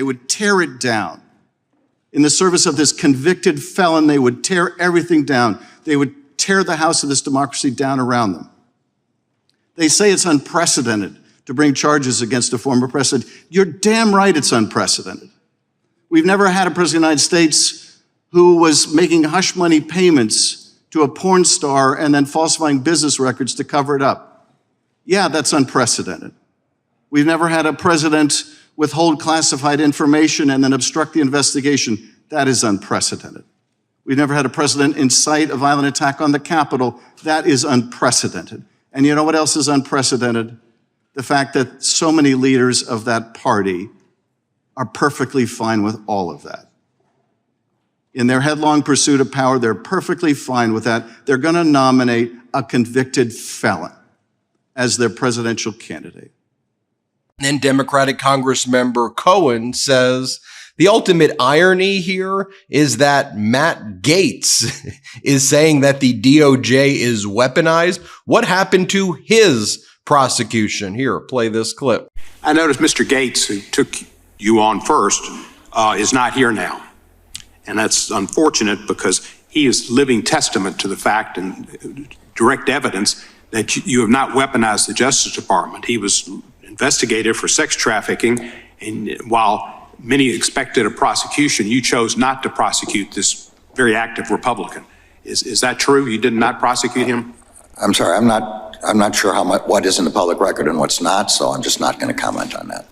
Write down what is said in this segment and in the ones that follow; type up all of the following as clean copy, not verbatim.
They would tear it down. In the service of this convicted felon, they would tear everything down. They would tear the house of this democracy down around them. They say it's unprecedented to bring charges against a former president. You're damn right it's unprecedented. We've never had a president of the United States who was making hush money payments to a porn star and then falsifying business records to cover it up. Yeah, that's unprecedented. We've never had a president withhold classified information and then obstruct the investigation. That is unprecedented. We've never had a president incite a violent attack on the Capitol. That is unprecedented. And you know what else is unprecedented? The fact that so many leaders of that party are perfectly fine with all of that. In their headlong pursuit of power, they're perfectly fine with that. They're going to nominate a convicted felon as their presidential candidate. Then Democratic Congressmember Cohen says the ultimate irony here is that Matt Gaetz is saying that the DOJ is weaponized. What happened to his prosecution? Here, play this clip. I noticed Mr. Gaetz, who took you on first, is not here now. And that's unfortunate because he is living testament to the fact and direct evidence that you have not weaponized the Justice Department. He was investigated for sex trafficking, and while many expected a prosecution, you chose not to prosecute this very active Republican. Is that true? You did not prosecute him? I'm sorry, I'm not sure what is in the public record and what's not, so I'm just not going to comment on that.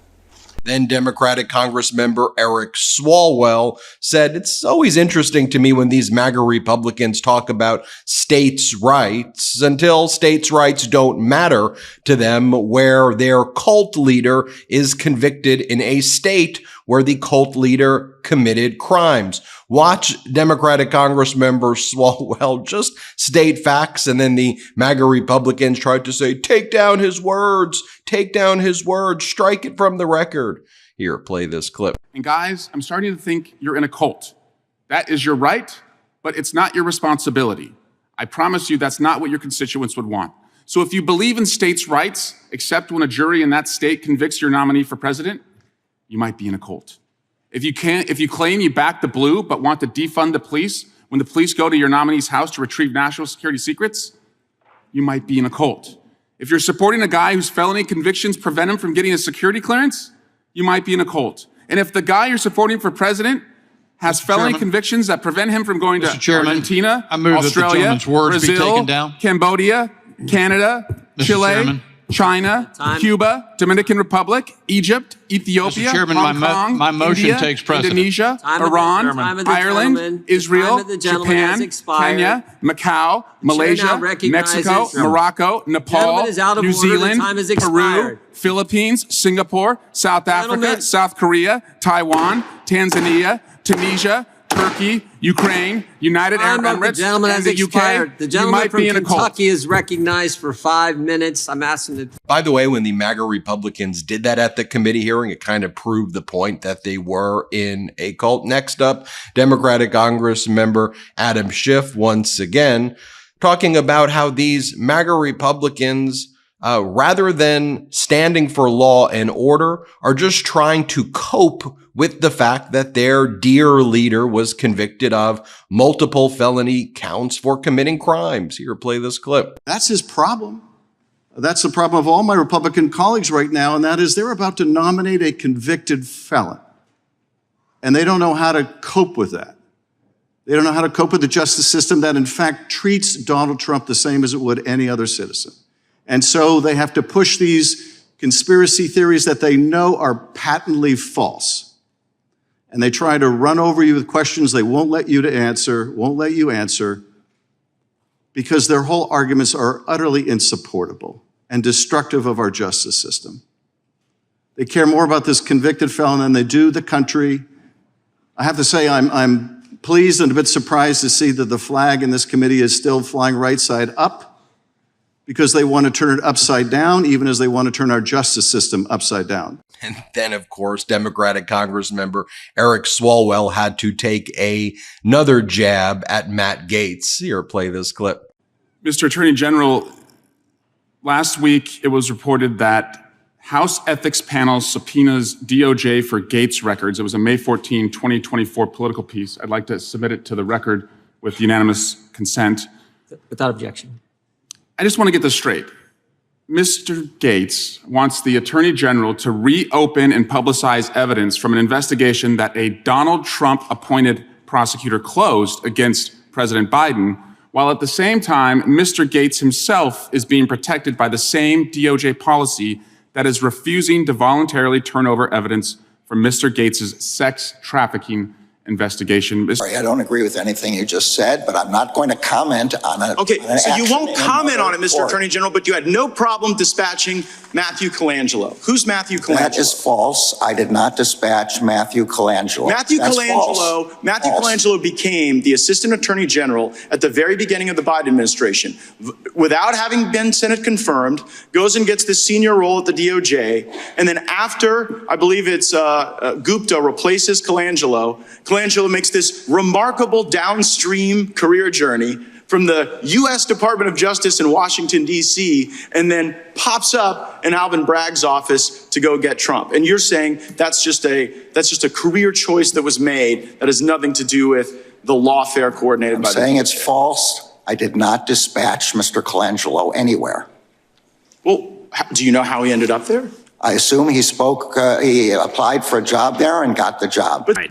Then Democratic Congressmember Eric Swalwell said, it's always interesting to me when these MAGA Republicans talk about states' rights until states' rights don't matter to them, where their cult leader is convicted in a state where the cult leader committed crimes. Watch Democratic Congressmember Swalwell just state facts, and then the MAGA Republicans tried to say, take down his words, strike it from the record. Here, play this clip. And guys, I'm starting to think you're in a cult. That is your right, but it's not your responsibility. I promise you that's not what your constituents would want. So if you believe in states' rights, except when a jury in that state convicts your nominee for president, you might be in a cult. If you claim you back the blue but want to defund the police when the police go to your nominee's house to retrieve national security secrets, you might be in a cult. If you're supporting a guy whose felony convictions prevent him from getting a security clearance, you might be in a cult. And if the guy you're supporting for president has felony convictions that prevent him from going to Argentina, Australia, Brazil, Cambodia, Canada, Chile, China, Cuba, Dominican Republic, Egypt, Ethiopia, Hong Kong, my motion India, takes precedent. Indonesia, Iran, Ireland, Israel, Japan, Kenya, Macau, Malaysia, Mexico, Morocco, Nepal, New Zealand, Peru, Philippines, Singapore, South Africa, South Korea, Taiwan, Tanzania, Tunisia, Turkey, Ukraine, United Arab Emirates, and the UK. The gentleman from Kentucky is recognized for 5 minutes. I'm asking the... By the way, when the MAGA Republicans did that at the committee hearing, it kind of proved the point that they were in a cult. Next up, Democratic Congress member Adam Schiff, once again, talking about how these MAGA Republicans, rather than standing for law and order, are just trying to cope with the fact that their dear leader was convicted of multiple felony counts for committing crimes. Here, play this clip. That's his problem. That's the problem of all my Republican colleagues right now, and that is they're about to nominate a convicted felon. And they don't know how to cope with that. They don't know how to cope with the justice system that, in fact, treats Donald Trump the same as it would any other citizen. And so they have to push these conspiracy theories that they know are patently false. And they try to run over you with questions they won't let you answer, because their whole arguments are utterly insupportable and destructive of our justice system. They care more about this convicted felon than they do the country. I have to say I'm pleased and a bit surprised to see that the flag in this committee is still flying right side up, because they want to turn it upside down, even as they want to turn our justice system upside down. And then, of course, Democratic Congress member Eric Swalwell had to take another jab at Matt Gaetz. Here, play this clip. Mr. Attorney General, last week it was reported that House Ethics Panel subpoenas DOJ for Gates records. It was a May 14, 2024 political piece. I'd like to submit it to the record with unanimous consent. Without objection. I just want to get this straight. Mr. Gates wants the Attorney General to reopen and publicize evidence from an investigation that a Donald Trump-appointed prosecutor closed against President Biden, while at the same time, Mr. Gates himself is being protected by the same DOJ policy that is refusing to voluntarily turn over evidence from Mr. Gates's sex trafficking investigation. Sorry, I don't agree with anything you just said, but I'm not going to comment on it. Okay, so you won't comment on it, Mr. Attorney General, but you had no problem dispatching Matthew Colangelo. Who's Matthew Colangelo? That is false. I did not dispatch Matthew Colangelo. Matthew Colangelo became the Assistant Attorney General at the very beginning of the Biden administration. Without having been Senate confirmed, goes and gets the senior role at the DOJ, and then after, I believe it's Gupta replaces Colangelo, Colangelo makes this remarkable downstream career journey from the U.S. Department of Justice in Washington, D.C., and then pops up in Alvin Bragg's office to go get Trump. And you're saying that's just a career choice that was made that has nothing to do with the lawfare coordinated by the DOJ. I'm saying it's false. I did not dispatch Mr. Colangelo anywhere. Well, do you know how he ended up there? I assume he applied for a job there and got the job. Right.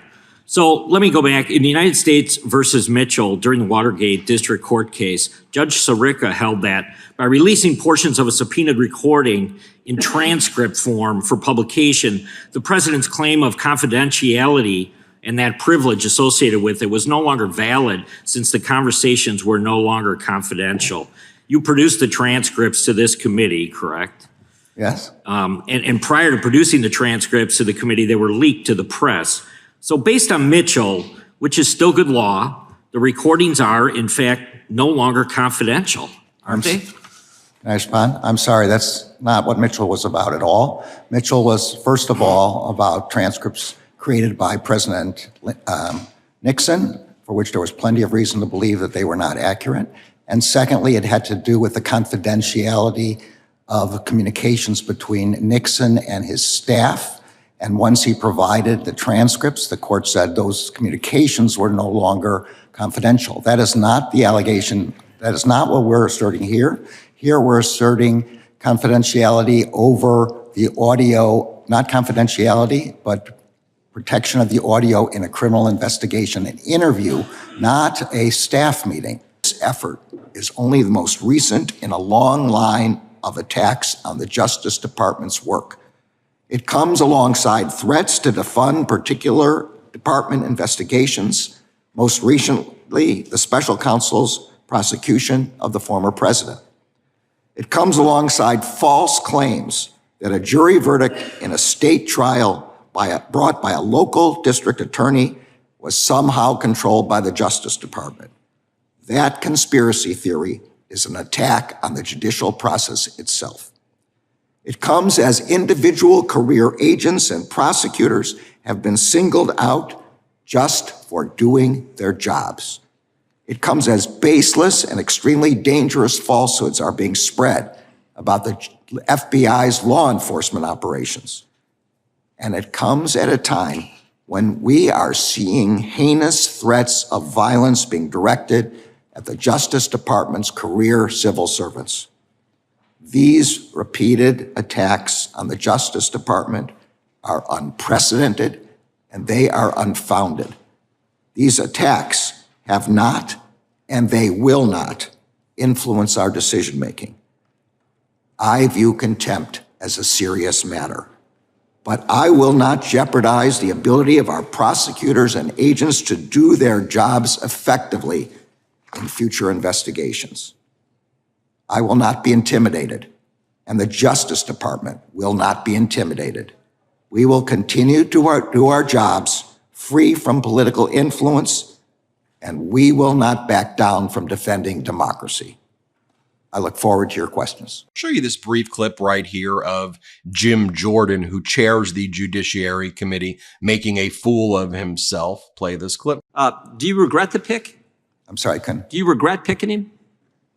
So let me go back. In the United States versus Mitchell, during the Watergate District Court case, Judge Sirica held that by releasing portions of a subpoenaed recording in transcript form for publication, the president's claim of confidentiality and that privilege associated with it was no longer valid since the conversations were no longer confidential. You produced the transcripts to this committee, correct? Yes. And prior to producing the transcripts to the committee, they were leaked to the press. So based on Mitchell, which is still good law, the recordings are, in fact, no longer confidential, aren't they? Can I respond? I'm sorry, that's not what Mitchell was about at all. Mitchell was, first of all, about transcripts created by President Nixon, for which there was plenty of reason to believe that they were not accurate. And secondly, it had to do with the confidentiality of communications between Nixon and his staff. And once he provided the transcripts, the court said those communications were no longer confidential. That is not the allegation. That is not what we're asserting here. Here we're asserting confidentiality over the audio, not confidentiality, but protection of the audio in a criminal investigation, an interview, not a staff meeting. This effort is only the most recent in a long line of attacks on the Justice Department's work. It comes alongside threats to defund particular department investigations, most recently the special counsel's prosecution of the former president. It comes alongside false claims that a jury verdict in a state trial brought by a local district attorney was somehow controlled by the Justice Department. That conspiracy theory is an attack on the judicial process itself. It comes as individual career agents and prosecutors have been singled out just for doing their jobs. It comes as baseless and extremely dangerous falsehoods are being spread about the FBI's law enforcement operations. And it comes at a time when we are seeing heinous threats of violence being directed at the Justice Department's career civil servants. These repeated attacks on the Justice Department are unprecedented and they are unfounded. These attacks have not and they will not influence our decision-making. I view contempt as a serious matter, but I will not jeopardize the ability of our prosecutors and agents to do their jobs effectively in future investigations. I will not be intimidated, and the Justice Department will not be intimidated. We will continue to do our jobs free from political influence, and we will not back down from defending democracy. I look forward to your questions. I'll show you this brief clip right here of Jim Jordan, who chairs the Judiciary Committee, making a fool of himself. Play this clip. Do you regret the pick? I'm sorry, Ken. Do you regret picking him?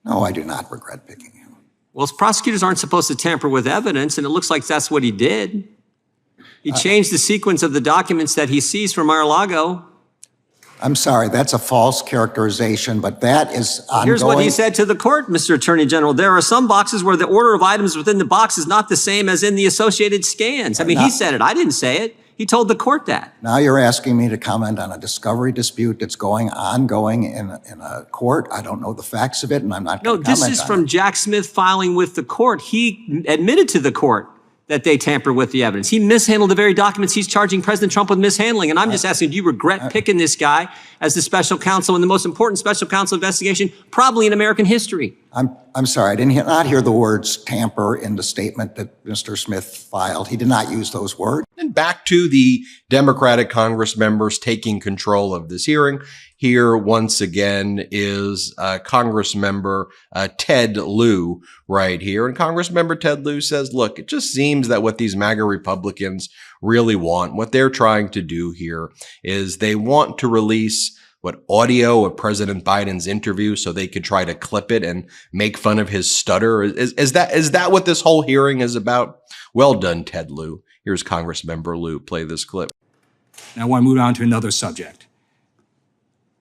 No, I do not regret picking him. Well, prosecutors aren't supposed to tamper with evidence, and it looks like that's what he did. He changed the sequence of the documents that he seized from Mar-a-Lago. I'm sorry, that's a false characterization, but that is ongoing. Here's what he said to the court, Mr. Attorney General. There are some boxes where the order of items within the box is not the same as in the associated scans. I mean, he said it. I didn't say it. He told the court that. Now you're asking me to comment on a discovery dispute that's ongoing in a court. I don't know the facts of it, and I'm not going to comment on it. No, this is from Jack Smith filing with the court. He admitted to the court that they tampered with the evidence. He mishandled the very documents he's charging President Trump with mishandling. And I'm just asking, do you regret picking this guy as the special counsel in the most important special counsel investigation probably in American history? I'm sorry, I did not hear the words tamper in the statement that Mr. Smith filed. He did not use those words. And back to the Democratic Congress members taking control of this hearing. Here, once again, is Congress member Ted Lieu right here. And Congress member Ted Lieu says, look, it just seems that what these MAGA Republicans really want, what they're trying to do here is they want to release audio of President Biden's interview so they could try to clip it and make fun of his stutter. Is that what this whole hearing is about? Well done, Ted Lieu. Here's Congress member Lieu. Play this clip. And I want to move on to another subject.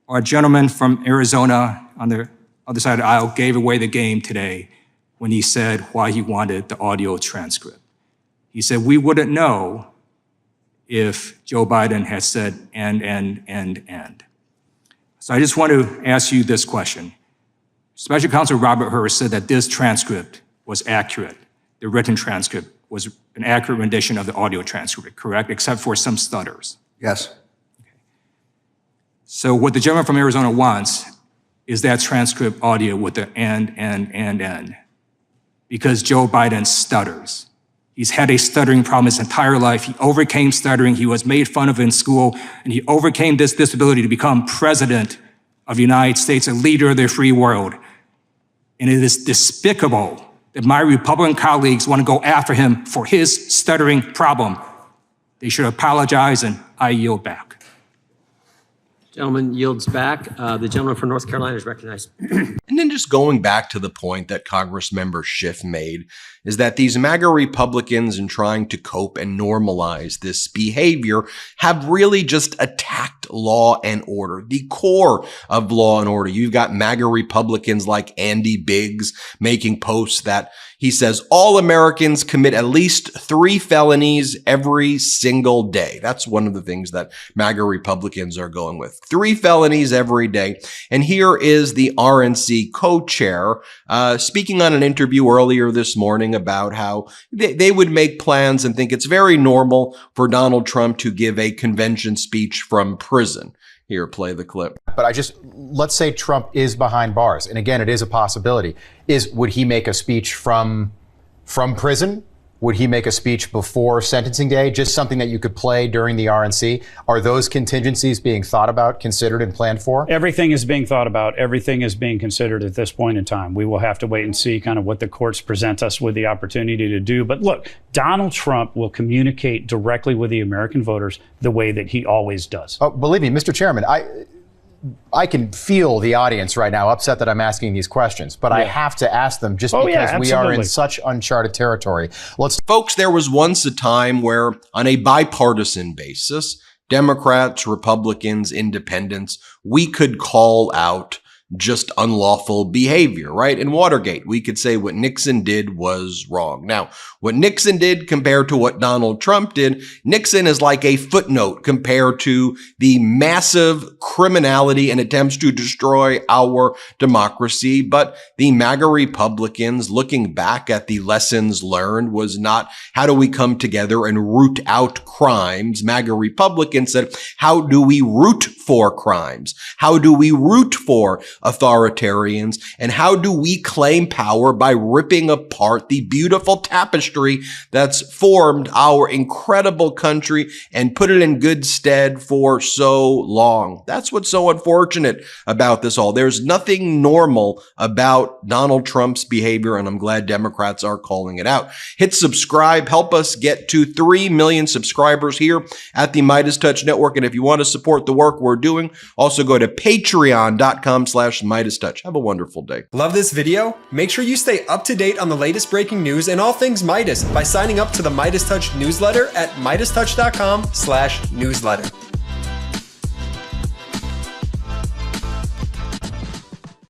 Our gentleman from Arizona on the other side of the aisle gave away the game today when he said why he wanted the audio transcript. He said, we wouldn't know if Joe Biden had said and. So I just want to ask you this question. Special Counsel Robert Hur said that this transcript was accurate. The written transcript was an accurate rendition of the audio transcript, correct? Except for some stutters. Yes. So what the gentleman from Arizona wants is that transcript audio with the and. Because Joe Biden stutters. He's had a stuttering problem his entire life. He overcame stuttering. He was made fun of in school, and he overcame this disability to become president of the United States, a leader of the free world. And it is despicable that my Republican colleagues want to go after him for his stuttering problem. They should apologize, and I yield back. Gentleman yields back. The gentleman from North Carolina is recognized. And then just going back to the point that Congress member Schiff made is that these MAGA Republicans, in trying to cope and normalize this behavior, have really just attacked law and order, the core of law and order. You've got MAGA Republicans like Andy Biggs making posts that he says all Americans commit at least 3 felonies every single day. That's one of the things that MAGA Republicans are going with. 3 felonies every day. And here is the RNC co-chair speaking on an interview earlier this morning about how they would make plans and think it's very normal for Donald Trump to give a convention speech from prison. Here, play the clip. But let's say Trump is behind bars. And again, it is a possibility. Would he make a speech from prison? Would he make a speech before sentencing day? Just something that you could play during the RNC? Are those contingencies being thought about, considered, and planned for? Everything is being thought about. Everything is being considered at this point in time. We will have to wait and see kind of what the courts present us with the opportunity to do. But look, Donald Trump will communicate directly with the American voters the way that he always does. Oh, believe me, Mr. Chairman, I can feel the audience right now upset that I'm asking these questions, but I have to ask them just because we are in such uncharted territory. Folks, there was once a time where, on a bipartisan basis, Democrats, Republicans, independents, we could call out just unlawful behavior, right? In Watergate, we could say what Nixon did was wrong. Now, what Nixon did compared to what Donald Trump did, Nixon is like a footnote compared to the massive criminality and attempts to destroy our democracy. But the MAGA Republicans, looking back at the lessons learned, was not how do we come together and root out crimes. MAGA Republicans said, how do we root for crimes? How do we root for authoritarians? And how do we claim power by ripping apart the beautiful tapestry that's formed our incredible country and put it in good stead for so long? That's what's so unfortunate about this all. There's nothing normal about Donald Trump's behavior, and I'm glad Democrats are calling it out. Hit subscribe. Help us get to 3 million subscribers here at the Midas Touch Network. And if you want to support the work we're doing, also go to patreon.com/MAGA youtube.com/MidasTouch. Have a wonderful day. Love this video? Make sure you stay up to date on the latest breaking news and all things Midas by signing up to the Midas Touch newsletter at MidasTouch.com/newsletter.